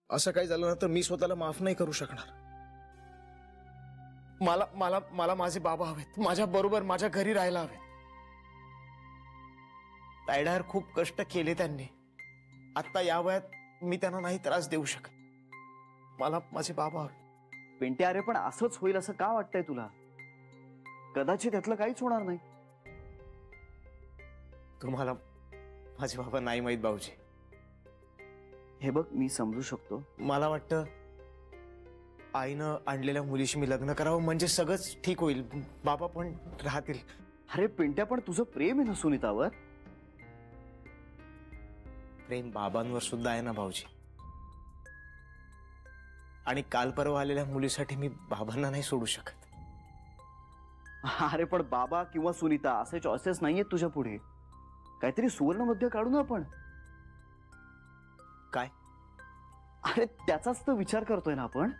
असं काही झालं ना तर मी स्वतःला माफ नाही करू शकणार. मला मला मला माझे बाबा हवेत, माझ्या बरोबर माझ्या घरी राहायला हवेत. तायडावर खूप कष्ट केले त्यांनी. आता या वयात मी त्यांना नाही त्रास देऊ शकत. मला माझे बाबा हवे. पिंट्या, अरे पण असंच होईल असं का वाटतंय तुला? कदाचित त्यातलं काहीच होणार नाही. तुम्हाला माझे बाबा नाही माहित भाऊजी. हे बघ, मी समजू शकतो. मला वाटतं आईनं आणलेल्या मुलीशी मी लग्न करावं म्हणजे सगळंच ठीक होईल. बाबा पण राहतील. अरे पिंट्या, पण तुझं प्रेम आहे ना सुनीतावर? प्रेम बाबांवर सुद्धा आहे ना भाऊजी. आणि काल परवा आलेल्या मुलीसाठी मी बाबांना नाही सोडू शकत. अरे पण बाबा किंवा सुनीता असे चॉईसेस नाहीयेत तुझ्या पुढे. काहीतरी सुवर्ण मध्य काढू ना आपण. काय? अरे त्याचाच तर विचार करतोय ना आपण.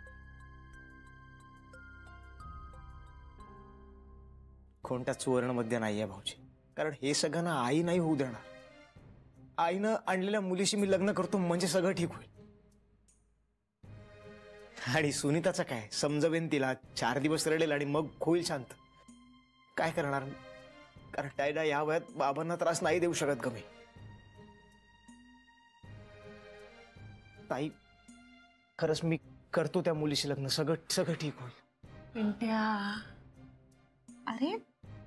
कोणत्याच सुवर्णमध्ये नाहीये भाऊजी. कारण हे सगळं ना आई नाही होऊ देणार. आईनं आणलेल्या मुलीशी मी लग्न करतो म्हणजे सगळं ठीक होईल. आणि सुनीताचं काय, समजवेन तिला. 4 दिवस रडेल आणि मग होईल शांत. काय करणार? कारण टायडा या वयात बाबांना त्रास नाही देऊ शकत ग मी. ताई, खरंच मी करतो त्या मुलीशी लग्न. सगळं ठीक होईल. पिंट्या, अरे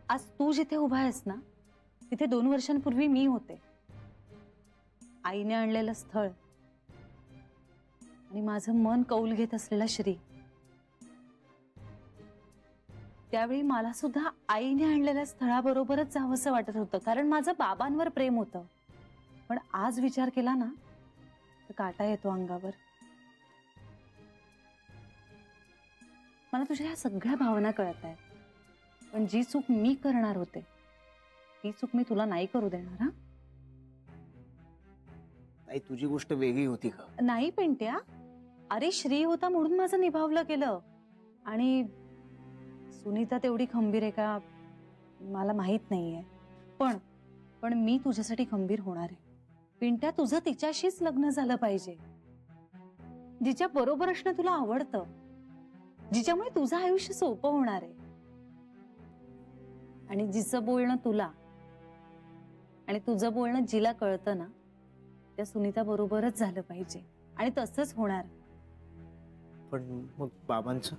आज तू जिथे उभा आहेस ना तिथे 2 वर्षांपूर्वी मी होते. आईने आणलेलं स्थळ आणि माझं मन कौल घेत असलेला श्री. त्यावेळी मला सुद्धा आईने आणलेल्या स्थळाबरोबरच जावंसं वाटत होतं, कारण माझं बाबांवर प्रेम होतं. पण आज विचार केला ना तर काटा येतो अंगावर. मला तुझ्या ह्या सगळ्या भावना कळत आहेत, पण जी चूक मी करणार होते ती चूक मी तुला नाही करू देणार. हा ताई, तुझी गोष्ट वेगळी होती का? नाही पिंट्या, अरे श्री होता म्हणून माझं निभावलं गेलं. आणि सुनीता तेवढी खंबीर आहे का मला माहित नाहीये. पण मी तुझ्यासाठी खंबीर होणार आहे. पिंट्या, तुझं तिच्याशीच लग्न झालं पाहिजे, जिच्या बरोबर असणं तुला आवडतं, जिच्यामुळे तुझं आयुष्य सोपं होणार आहे. आणि जिचं बोलणं तुला आणि तुझं बोलणं जिला कळतं ना त्या सुनीता बरोबरच झालं पाहिजे. आणि तसंच होणार. पण मग बाबांचं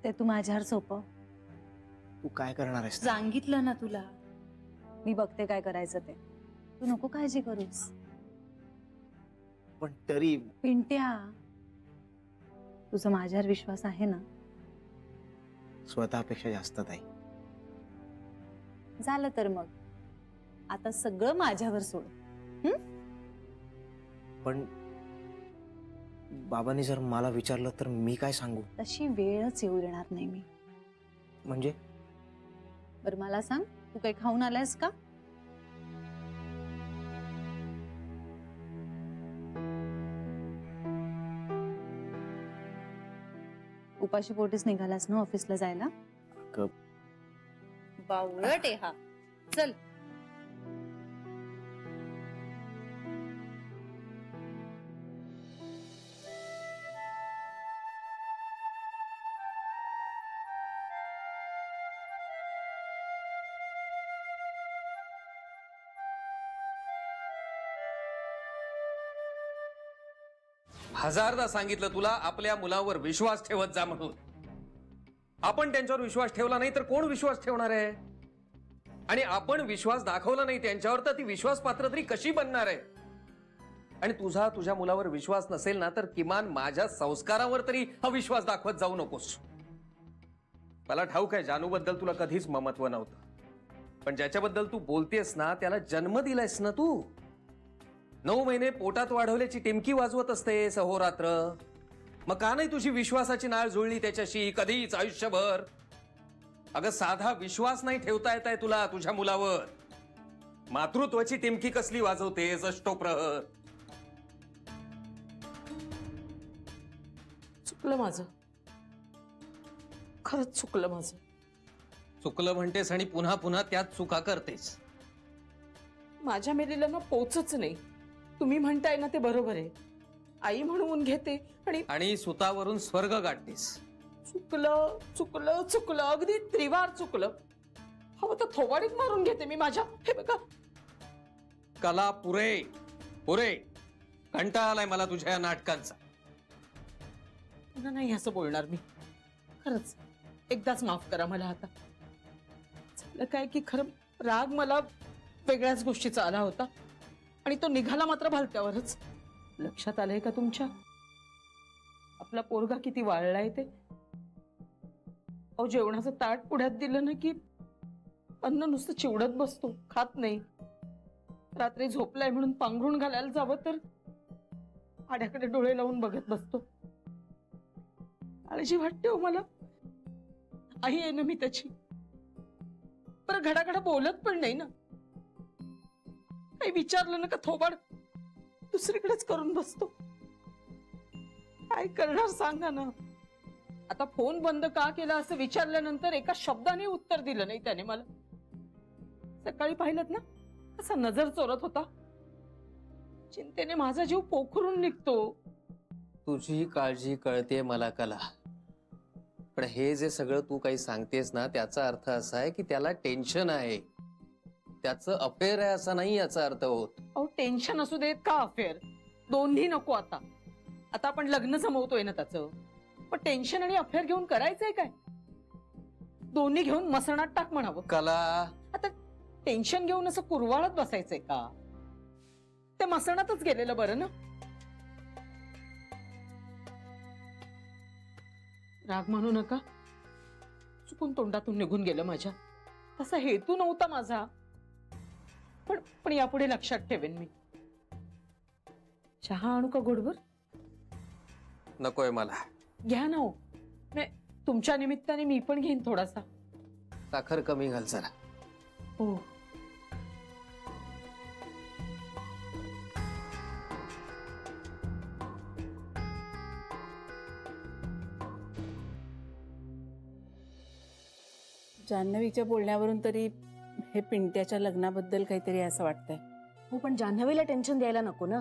ते तू माझ्यावर सोपव. तू काय करणार आहेस? सांगितलं ना तुला, मी बघते काय करायचं ते. तू नको काळजी करूस. पण तरी पिंट्या, तुझा माझ्यावर विश्वास आहे ना? स्वतःपेक्षा जास्त ताई. झालं तर मग आता सगळं माझ्यावर सोड. पण बाबांनी जर मला विचारलं तर मी काय सांगू? तशी वेळच येऊ देणार नाही मी. म्हणजे? बरं मला सांग, तू काही खाऊन आलायस का? उपाशी पोटीच निघालास ना ऑफिसला जायला? बावळट आहे हा. चल. हजारदा सांगितलं तुला आपल्या मुलावर विश्वास ठेवत जा म्हणून. आपण त्यांच्यावर विश्वास ठेवला नाही तर कोण विश्वास ठेवणार आहे? आणि आपण विश्वास दाखवला नाही त्यांच्यावर तर ती विश्वास पात्र तरी कशी बनणार आहे? आणि तुझ्या मुलावर विश्वास नसेल ना तर किमान माझ्या संस्कारावर तरी हा विश्वास दाखवत जाऊ नकोस. मला ठाऊक आहे जानूबद्दल तुला कधीच ममत्व नव्हतं, पण ज्याच्याबद्दल तू बोलतेस ना त्याला जन्म दिलायस ना तू. 9 महिने पोटात वाढवल्याची टिमकी वाजवत असतेस अहोरात्र. मग का नाही तुझी विश्वासाची नाळ जुळली त्याच्याशी कधीच आयुष्यभर? अगं साधा विश्वास नाही ठेवता येत आहे तुला तुझ्या मुलावर. मातृत्वाची टिमकी कसली वाजवतेस अष्टोप्रहर? चुकलं माझं, खरंच चुकलं माझं. चुकलं म्हणतेस आणि पुन्हा पुन्हा त्यात चुका करतेस. माझ्या मेलेला ना पोचच नाही. तुम्ही म्हणताय ना ते बरोबर आहे. आई म्हणून घेते आणि आणि सुतावरून स्वर्ग गाठलीस. चुकलं चुकलं चुकलं, अगदी त्रिवार चुकलं. हवं तर थोबाडीत मारून घेते मी माझ्या. हे बघा, कला पुरे पुरे, कंटाळा आलाय मला तुझ्या या नाटकांचा. पुन्हा नाही असं बोलणार मी. खरंच एकदाच माफ करा मला. आता झालं काय की खरं राग मला वेगळ्याच गोष्टीचा आला होता आणि तो निघाला मात्र भलत्यावरच. लक्षात आलंय का तुमच्या आपला पोरगा किती वाळलाय ते? अहो, जेवणाचं ताट पुढ्यात दिलं ना की अन्न नुसतं चिवडत बसतो, खात नाही. रात्री झोपलाय म्हणून पांघरून घालायला जावं तर आड्याकडे डोळे लावून बघत बसतो. काळजी वाटते हो मला. आई आहे ना मी त्याची. बरं घडाघडा बोलत पण नाही ना. काही विचारलं ना का थोबाड दुसरीकडेच करून बसतो. काय करणार सांगा ना. आता फोन बंद का केला असं विचारल्यानंतर एका शब्दाने उत्तर दिलं नाही त्याने मला. सकाळी पाहिलं ना कसा नजर चोरत होता. चिंतेने माझा जीव पोखरून निघतो. तुझी काळजी कळते मला कला, पण हे जे सगळं तू काही सांगतेस ना त्याचा अर्थ असा आहे की त्याला टेन्शन आहे. त्याचं अफेअर आहे असा नाही याचा अर्थ होत. अहो, टेन्शन असू देत का अफेअर, दोन्ही नको. आता आता आपण लग्न जमवतोय ना त्याचं. पण टेन्शन आणि अफेअर घेऊन करायचंय काय? दोन्ही घेऊन मसणात टाक म्हणावं. कला, आता टेन्शन घेऊन असं कुरवाळत बसायचंय का? ते मसणातच गेलेलं बरं ना. राग म्हणू नका, चुकून तोंडातून निघून गेलं माझ्या. तसा हेतू नव्हता माझा. पण यापुढे लक्षात ठेवेन मी. चहा आणू का गोडभर? नकोय मला. घ्या ना हो. तुमच्या निमित्ताने मी पण घेईन थोडासा. साखर कमी घाल जरा. हो. जान्हवीच्या बोलण्यावरून तरी हे पिंट्याच्या लग्नाबद्दल काहीतरी असं वाटतंय. हो, पण जान्हवीला टेन्शन द्यायला नको ना.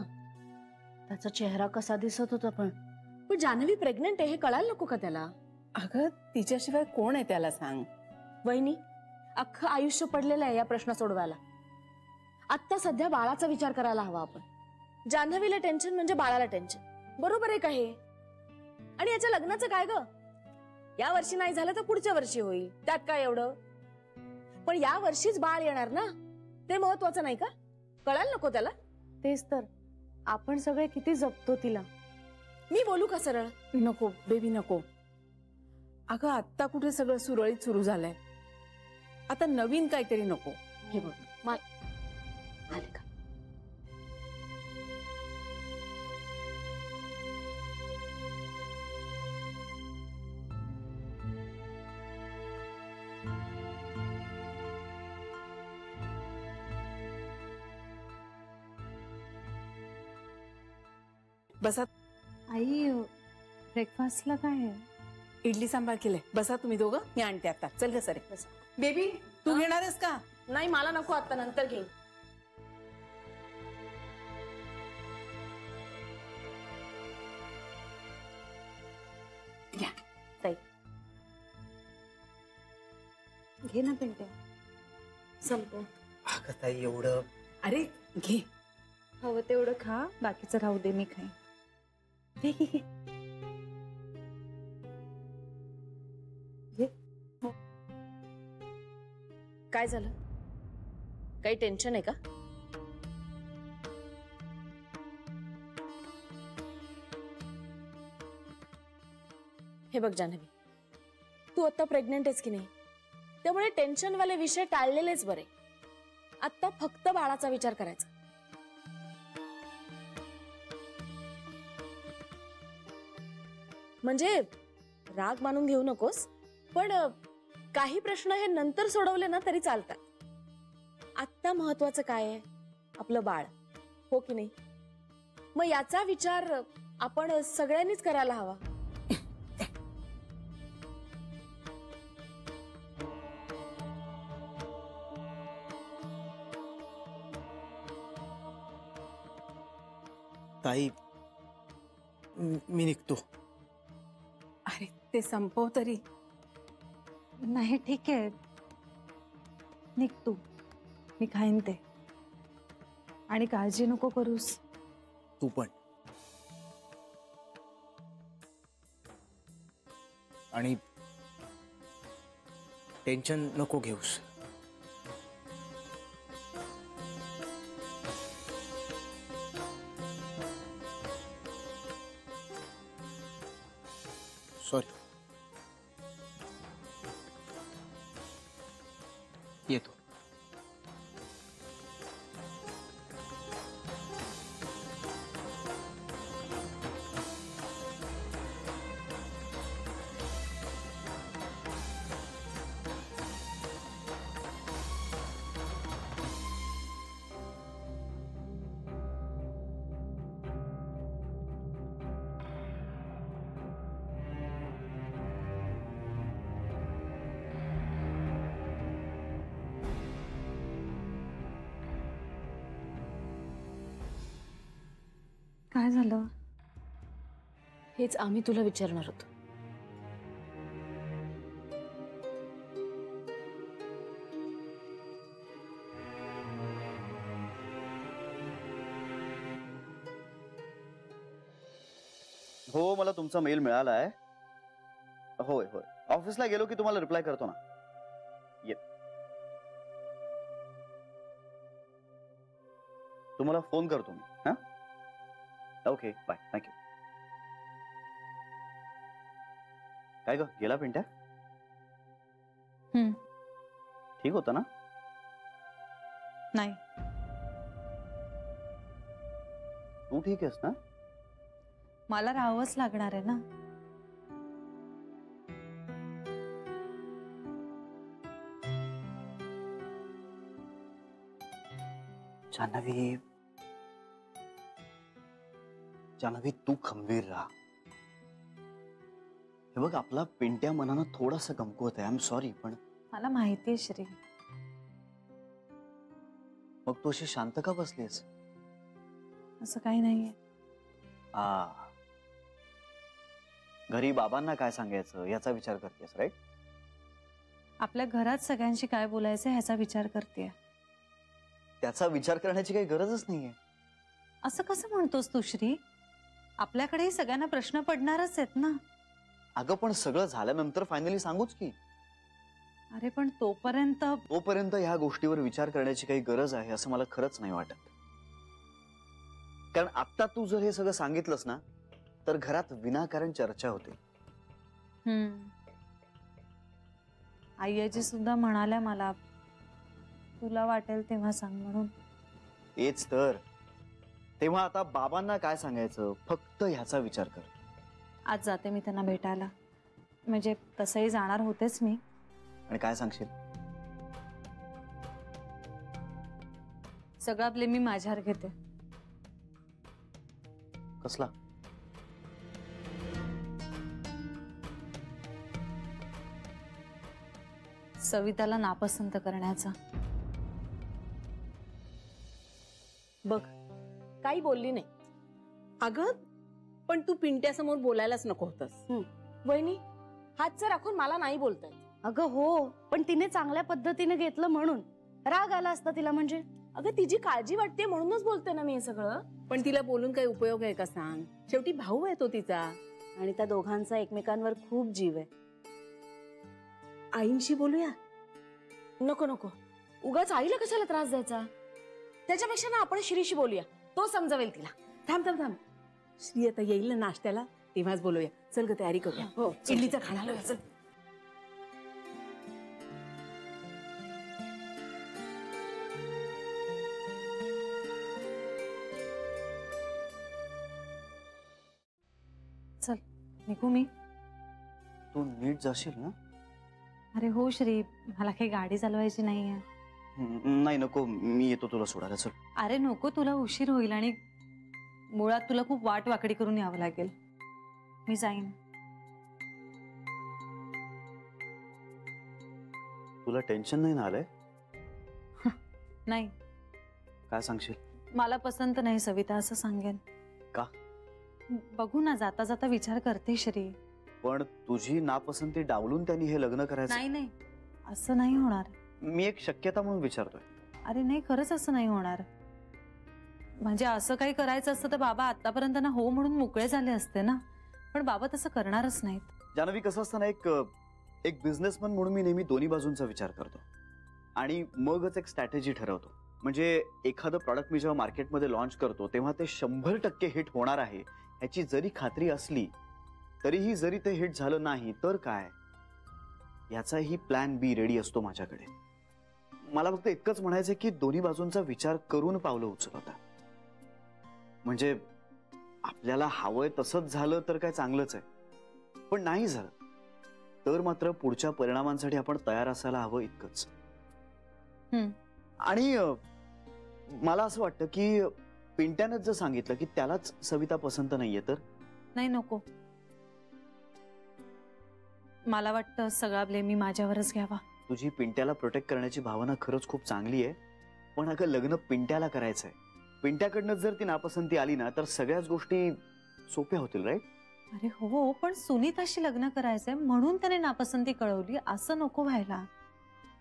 त्याचा चेहरा कसा दिसत होता. पण जान्हवी प्रेग्नंट आहे हे कळायला नको का त्याला? अगं तिच्याशिवाय कोण आहे त्याला सांग. वहिनी, अख्खं आयुष्य पडलेलं आहे या प्रश्न सोडवायला. आत्ता सध्या बाळाचा विचार करायला हवा आपण. जान्हवीला टेन्शन म्हणजे बाळाला टेन्शन. बरोबर आहे का हे? आणि याच्या लग्नाचं काय ग? या वर्षी नाही झालं तर पुढच्या वर्षी होईल, त्यात काय एवढं? पण या वर्षीच बाळ येणार ना, ते महत्वाचं नाही का? कळायला नको त्याला? तेच तर, आपण सगळे किती जपतो तिला. मी बोलू का सरळ? नको बेबी नको. अगं आत्ता कुठे सगळं सुरळीत सुरू झालंय. आता नवीन काहीतरी नको. हे बघ आले का? बसा. आई, ब्रेकफास्टला काय आहे? इडली सांबार केलंय. बसा तुम्ही दोघं, मी आणते आता. चल ग सरे. बेबी तू घेणारस का? नाही मला नको, आता नंतर घेईन. घ्या. घे ना पिंट्या. संपव. अगं ताई, एवढं अरे घे. हवं तेवढं खा, बाकीचं राहू दे, मी खाईन. घे घे घे. काय झालं? काही टेन्शन आहे का? हे बघ जान्हवी, तू आता प्रेग्नेंट आहेस की नाही, त्यामुळे टेन्शन वाले विषय टाळलेलेच बरे. आता फक्त बाळाचा विचार करायचा. म्हणजे राग मानून घेऊ नकोस, पण काही प्रश्न हे नंतर सोडवले ना तरी चालतात. आत्ता महत्वाचं काय आहे? आपलं बाळ, हो की नाही? मग याचा विचार आपण सगळ्यांनीच करायला हवा. ताई, मी निघतो. अरे ते संपव तरी. नाही ठीक आहे, निघ तू, मी खाईन ते. आणि काळजी नको करूस. तू पण. आणि टेन्शन नको घेऊस. सॉरी. येतो. काय झालं? हेच आम्ही तुला विचारणार होतो. हो, मला तुमचा मेल मिळाला आहे. होय होय, ऑफिसला गेलो की तुम्हाला रिप्लाय करतो ना. ये, तुम्हाला फोन करतो मी. हा, ओके, बाय, थँक्यू. काय ग, गेला पिंट्या? ठीक होता ना? नाही. तू ठीक आहेस ना? मला राहावंच लागणार आहे ना. जान्हवी, जान्हवी, तू खंबीर राहा. हे बघ, आपला पिंट्या मनानं थोडासा कमकुवत आहे. आय एम सॉरी, पण मला माहितीये श्री. मग तू अशी शांत का बसलीस? असं काही नाहीये. घरी बाबांना काय सांगायचं याचा विचार करतेस, राईट? आपल्या घरात सगळ्यांशी काय बोलायचं ह्याचा विचार करतेय. त्याचा विचार करण्याची काही गरजच नाहीये. असं कसं म्हणतोस तू श्री? आपल्याकडेही सगळ्यांना प्रश्न पडणारच आहेत ना. अगं, पण सगळं झाल्यानंतर फायनली सांगूच की. अरे पण तोपर्यंत ह्या गोष्टीवर विचार करण्याची काही गरज आहे असं मला खरंच नाही वाटत. कारण आता तू जर हे सगळं सांगितलंस ना, तर घरात विनाकारण चर्चा होते. आई सुद्धा म्हणाल्या मला, तुला वाटेल तेव्हा सांग म्हणून. तेच तर. तेव्हा आता बाबांना काय सांगायचं, फक्त ह्याचा विचार कर. आज जाते मी त्यांना भेटायला. म्हणजे तसंही जाणार होतेच मी. आणि काय सांगशील? सगळा ब्लेम मी माझ्यावर घेते. कसला? सविताला नापसंत करण्याचा. बघ, काही बोलली नाही. अगं, पण तू पिंट्यासमोर बोलायलाच नको होतस. वहिनी, हातचं राखून मला नाही बोलताय. अगं हो, पण तिने चांगल्या पद्धतीने घेतलं म्हणून राग आला असता तिला. म्हणजे अगं, तिची काळजी वाटते म्हणूनच बोलते ना मी हे सगळं. पण तिला बोलून काही उपयोग आहे का सांग? शेवटी भाऊ आहे तो तिचा. आणि त्या दोघांचा एकमेकांवर खूप जीव आहे. आईंशी बोलूया. नको नको, उगाच आईला कशाला त्रास द्यायचा. त्याच्यापेक्षा ना आपण श्रीशी बोलूया, तो समजावेल तिला. थांब थांब थांब, श्री आता येईल ना नाश्त्याला, तेव्हाच बोलूया. चल ग, तयारी करूया. हो, इडलीचं खाणार. चल. चल निघू मी. तू नीट जाशील ना? अरे हो श्री, मला काही गाडी चालवायची नाहीये. नाही, नको, मी येतो तुला सोडायला. चल. अरे नको, तुला उशीर होईल आणि मुळात तुला खूप वाट वाकडी करून यावं लागेल. मी जाईन. तुला टेन्शन नाही ना आलंय? नाही. काय सांगशील? मला पसंत नाही सविता, असं सांगेन. का? बघू ना, जाता जाता विचार करते श्री. पण तुझी नापसंती डावलून त्यांनी हे लग्न करायचं? नाही नाही, असं नाही होणार. मी एक शक्यता म्हणून विचारतोय. अरे नाही, खरंच असं नाही होणार. म्हणजे असं काही करायचं असतं तर बाबा आतापर्यंत ना हो म्हणून मोकळे झाले असते ना. पण बाबा तसं करणारच नाहीत. जान्हवी, कसं असतं ना, एक बिझनेसमन म्हणून मी नेहमी दोन्ही बाजूंचा विचार करतो आणि मगच एक स्ट्रॅटेजी ठरवतो. म्हणजे एखादं प्रॉडक्ट मी जेव्हा मार्केटमध्ये लॉन्च करतो तेव्हा ते 100% हिट होणार आहे ह्याची जरी खात्री असली तरीही जरी ते हिट झालं नाही तर काय, याचाही प्लॅन बी रेडी असतो माझ्याकडे. मला फक्त इतकंच म्हणायचं की दोन्ही बाजूंचा विचार करून पावलं उचलता. म्हणजे आपल्याला हवंय तसंच झालं तर काय चांगलंच आहे, पण नाही झालं तर मात्र पुढच्या परिणामांसाठी आपण तयार असायला हवं इतकंच. आणि मला असं वाटतं की पिंट्यानंच जर सांगितलं की त्यालाच सविता पसंत नाहीये तर? नाही, नको. मला वाटतं सगळा ब्लेम मी माझ्यावरच घ्यावा. तुझी पिंट्याला प्रोटेक्ट करण्याची भावना खरंच खूप चांगली आहे, पण अगं लग्न पिंट्याला करायचंय. पिंट्याकडनं जर ती नापसंती आली ना तर सगळ्याच गोष्टी सोप्या होतील, राईट? अरे हो, पण सुनीताशी लग्न करायचंय म्हणून त्याने नापसंती कळवली, असं नको व्हायला.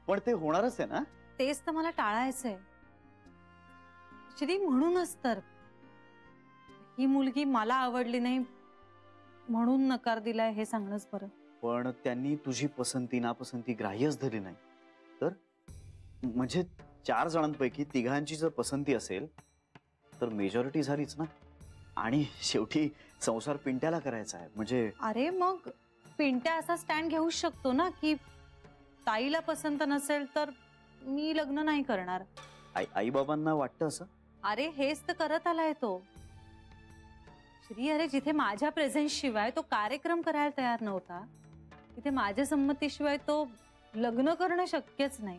पण ते होणारच आहे ना. तेच तर मला टाळायचंय श्री. म्हणूनच तर ही मुलगी मला आवडली नाही म्हणून नकार दिलाय हे सांगणंच बरं. पण त्यांनी तुझी पसंती नापसंती ग्राह्यच धरली नाही तर? म्हणजे 4 जणांपैकी 3घांची जर पसंती असेल तर मेजॉरिटी झालीच ना. आणि शेवटी संसार पिंट्याला करायचा आहे म्हणजे. अरे मग पिंट्या असा स्टँड घेऊ शकतो ना की ताईला पसंत नसेल तर मी लग्न नाही करणार. आई बाबांना वाटतं असं? अरे हेच तर करत आलाय तो श्री. अरे जिथे माझ्या प्रेझेन्स शिवाय तो कार्यक्रम करायला तयार नव्हता तिथे माझ्या संमतीशिवाय तो लग्न करणं शक्यच नाही.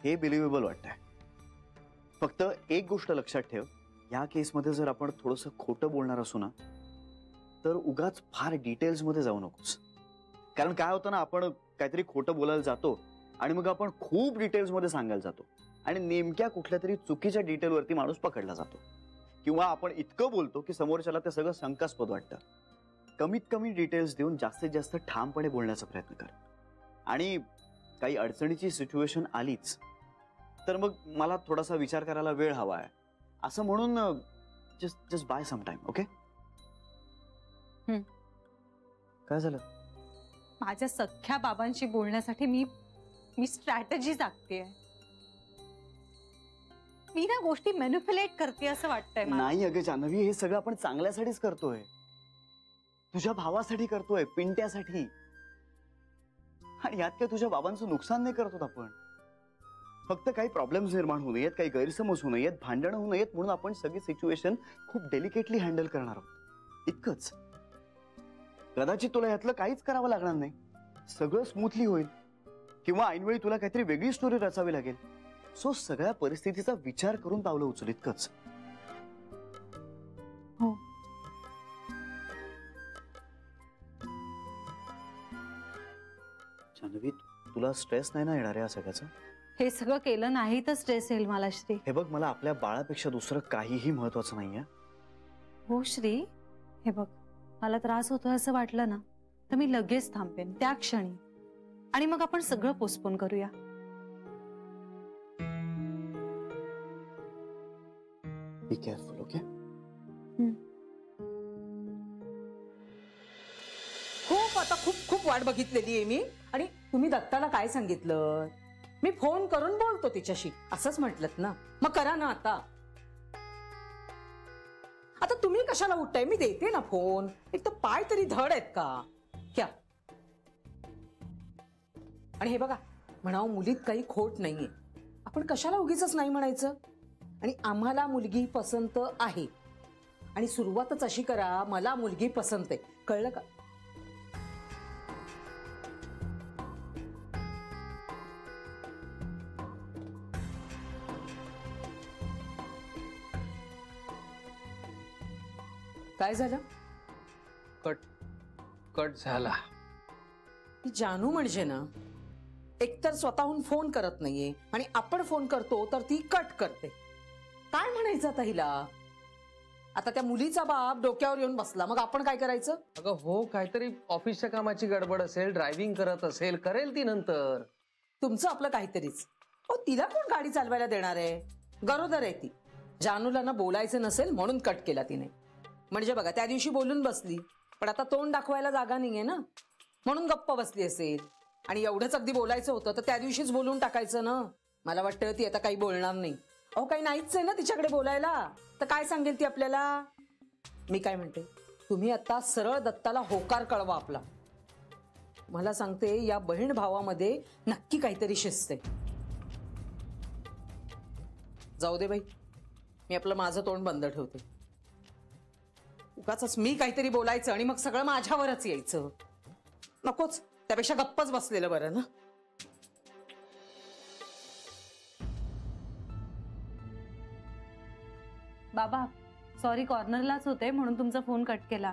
हे बिलिव्हेबल वाटतंय. फक्त एक गोष्ट लक्षात ठेव, या केसमध्ये जर आपण थोडंसं खोटं बोलणार असू ना तर उगाच फार डिटेल्स मध्ये जाऊ नकोस. कारण काय होतं ना, आपण काहीतरी खोटं बोलायला जातो आणि मग आपण खूप डिटेल्स मध्ये सांगायला जातो आणि नेमक्या कुठल्या तरी चुकीच्या डिटेलवरती माणूस पकडला जातो. किंवा आपण इतकं बोलतो की समोरच्याला ते सगळं शंकास्पद वाटतं. कमीत कमी डिटेल्स देऊन जास्तीत जास्त ठामपणे बोलण्याचा प्रयत्न कर. आणि काही अडचणीची सिच्युएशन आलीच तर मग मला थोडासा विचार करायला वेळ हवा आहे असं म्हणून just by some time. Okay? काय झालं? माझ्या सख्ख्या बाबांशी बोलण्यासाठी मी स्ट्रॅटेजी आखतेय. मी ना गोष्टी मॅन्युप्युलेट करते असं वाटतंय मला. नाही अगं जान्हवी, हे सगळं आपण चांगल्यासाठीच करतोय. तुझ्या भावासाठी करतोय, पिंट्यासाठी. आणि यात काय तुझ्या बाबांचं नुकसान नाही करतो आपण. फक्त काही प्रॉब्लेम्स निर्माण होऊ नयेत, काही गैरसमज होऊ नयेत, भांडणं होऊ नयेत म्हणून आपण सगळी सिच्युएशन खूप डेलिकेटली हँडल करणार आहोत इतकंच. कदाचित तुला यातलं काहीच करावं लागणार नाही, सगळं स्मूथली होईल. किंवा ऐनवेळी तुला काहीतरी वेगळी स्टोरी रचावी लागेल. सो सगळ्या परिस्थितीचा विचार करून पावलं उचल इतकंच. हो. जान्हवी, तुला स्ट्रेस नाही ना येणार या सगळ्याचा? हे सगळं केलं नाही तर स्ट्रेस येईल मला श्री. हे बघ, मला आपल्या बाळापेक्षा दुसरं काहीही महत्वाचं नाहीये. हो श्री, हे बघ, मला त्रास होतोय असं वाटलं ना तर मी लगेच थांबेन त्या क्षणी आणि मग आपण सगळं पोस्टपोन करूया. Be careful. ओके? खूप वाट बघितलेली आहे मी. आणि तुम्ही दत्ताला काय सांगितलं? मी फोन करून बोलतो तिच्याशी असंच म्हटलत ना, मग करा ना आता. आता तुम्ही कशाला उठताय? मी देते ना फोन. एक तर पाय तरी धड आहेत का क्या? आणि हे बघा, म्हणावं मुलीत काही खोट नाहीये, आपण कशाला उगीच नाही म्हणायचं. आणि आम्हाला मुलगी पसंत आहे आणि सुरुवातच अशी करा, मला मुलगी पसंत आहे, कळलं का? काय झालं? कट झाला. ही जानू म्हणजे ना, एकतर स्वतःहून फोन करत नाहीये आणि आपण फोन करतो तर ती कट करते. काय म्हणायचं आता हिला? आता त्या मुलीचा बाप डोक्यावर येऊन बसला, मग आपण काय करायचं? अगं हो, काहीतरी ऑफिसच्या कामाची गडबड असेल, ड्रायव्हिंग करत असेल, करेल ती नंतर. तुमचं आपलं काहीतरीच. हो, तिला कोण गाडी चालवायला देणार आहे? गरोदर आहे ती. जानूला ना बोलायचं नसेल म्हणून कट केला तिने. म्हणजे बघा, त्या दिवशी बोलून बसली, पण आता तोंड दाखवायला जागा नाहीये ना, म्हणून गप्प बसली असेल. आणि एवढंच अगदी बोलायचं होतं तर त्या दिवशीच बोलून टाकायचं ना. मला वाटतं ती आता काही बोलणार नाही. अहो, काही नाहीच आहे ना तिच्याकडे बोलायला, तर काय सांगेल ती आपल्याला? मी काय म्हणते, तुम्ही आता सरळ दत्ताला होकार कळवा आपला. मला सांगते, या बहीण भावामध्ये नक्की काहीतरी शिस्त आहे. जाऊ दे बाई, मी आपलं माझं तोंड बंद ठेवते. उगाचच मी काहीतरी बोलायचं आणि मग सगळं माझ्यावरच यायचं. नकोच, त्यापेक्षा गप्पच बसलेलं बरं ना. बाबा सॉरी, कॉर्नरलाच होते म्हणून तुमचा फोन कट केला.